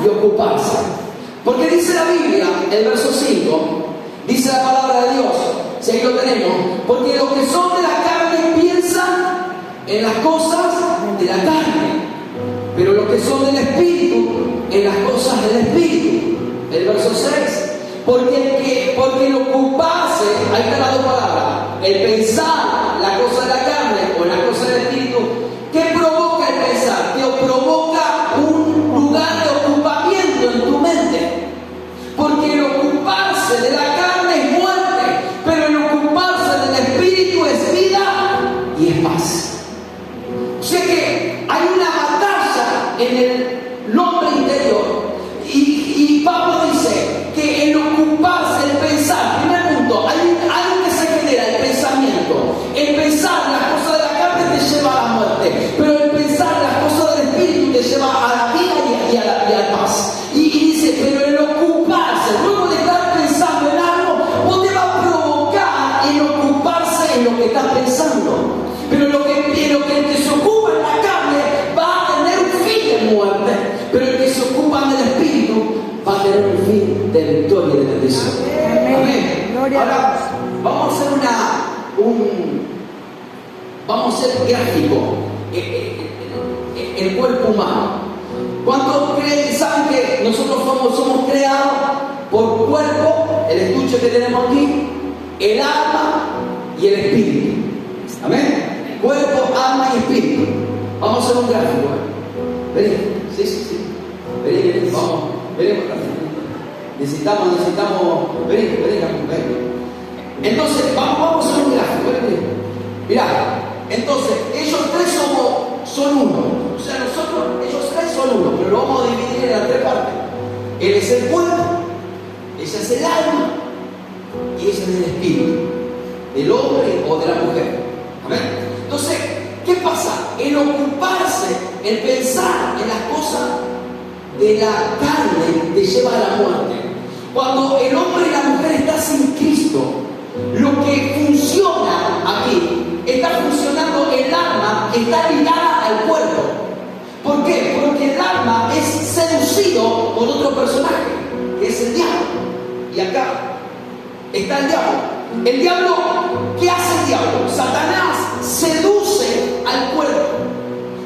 y ocuparse. Porque dice la Biblia, el verso 5, dice la palabra de Dios, si ahí lo tenemos, porque los que son de la carne piensan en las cosas de la carne, pero los que son del Espíritu, en las cosas del Espíritu. El verso 6, porque el ocuparse, ahí está la dos palabras, el pensar la cosa de la carne o la cosa del Espíritu. ¿Qué provoca el pensar? Te provoca un lugar de ocupamiento en tu mente. Porque el ocuparse de la carne es muerte, pero el ocuparse del Espíritu es vida y es paz. O sea que hay una batalla en el hombre interior. Y Pablo dice que el ocuparse, el pensar, primer punto, hay algo que se genera, el pensamiento. El pensar las cosas de la carne te lleva a la muerte, pero el pensar las cosas del Espíritu te lleva a la vida y a la paz. Y dice, pero el ocuparse, luego de estar pensando en algo, no te va a provocar el ocuparse en lo que estás pensando. Pero el que se ocupa en la carne va a tener un fin de muerte, pero el que se ocupa del Espíritu va a tener un fin de victoria y de bendición. Amén. Ahora vamos a hacer vamos a hacer gráfico el cuerpo humano. ¿Cuántos saben que nosotros somos creados por cuerpo, el estuche que tenemos aquí, el alma y el espíritu? Amén. Cuerpo, alma y espíritu. Vamos a hacer un gráfico. Vení, sí. Vení, vamos. Veremos. Necesitamos. Vení. Entonces, vamos a hacer un gráfico. Vení. Mirá, entonces, ellos tres son uno. O sea, ellos tres son uno, pero lo vamos a dividir en las tres partes. Él es el cuerpo, ella es el alma y ella es el espíritu, del hombre o de la mujer. ¿Amén? Entonces, ¿qué pasa? El ocuparse, el pensar en las cosas de la carne te lleva a la muerte. Cuando el hombre y la mujer están sin Cristo, lo que funciona aquí, está funcionando el alma, está ligada al cuerpo. ¿Por qué? Porque el alma es seducido por otro personaje, que es el diablo. Y acá está el diablo. El diablo, ¿qué hace el diablo? Satanás seduce al cuerpo,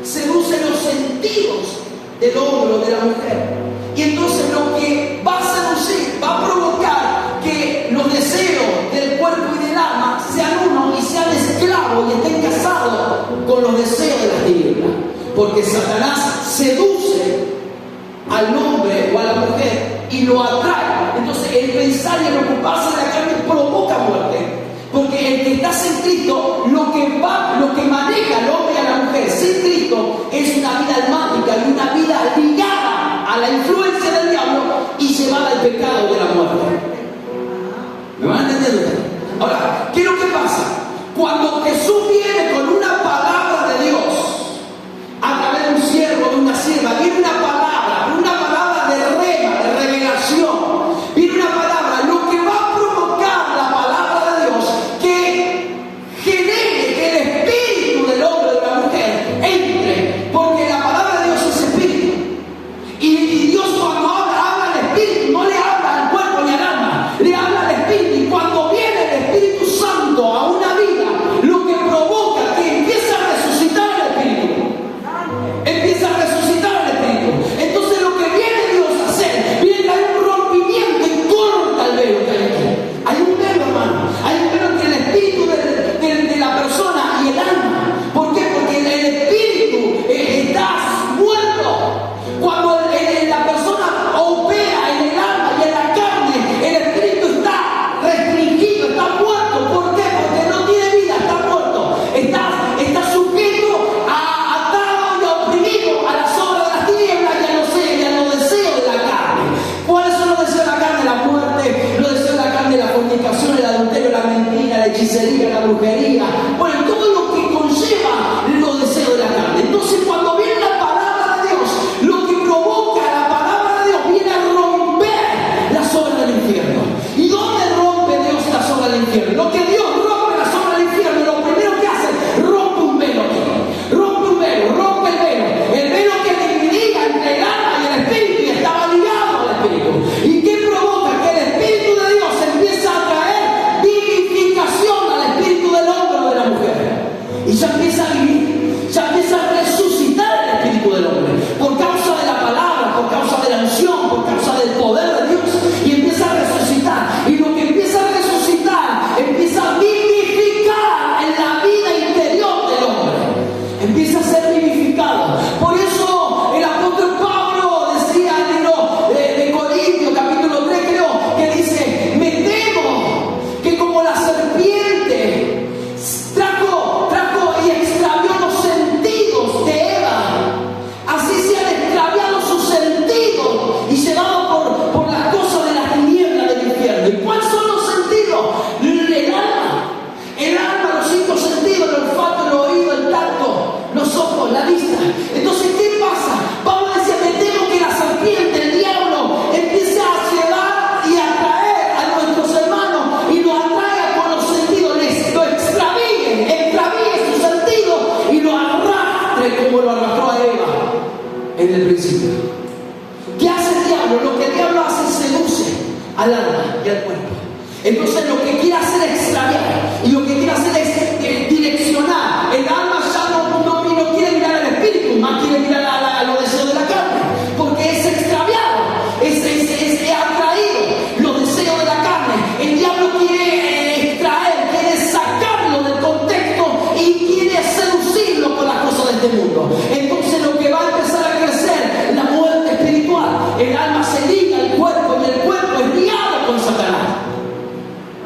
seduce los sentidos del hombre o de la mujer. Y entonces lo que va a seducir, va a provocar que los deseos del cuerpo y del alma sean uno y sean esclavos y estén casados con los deseos de las tinieblas. Porque Satanás seduce al hombre o a la mujer y lo atrae. Entonces el pensar y el ocuparse de la carne provoca muerte. Porque el que está sin Cristo, lo que maneja al hombre y a la mujer sin Cristo es una vida almática y una vida ligada a la influencia del diablo y llevada al pecado de la muerte. ¿Me van entendiendo? Ahora, ¿qué es lo que pasa? Cuando Jesús viene con una palabra de Dios, a través de un siervo, de una sierva, viene una palabra de rema, de revelación, viene una palabra, lo que va a provocar la palabra de Dios, que genere que el espíritu del hombre o de la mujer entre, porque la palabra de Dios es espíritu. como lo arrastró a Eva en el principio. ¿Qué hace el diablo? Lo que el diablo hace es seduce al alma y al cuerpo. Entonces lo que quiere hacer es extraviar, y lo que quiere hacer es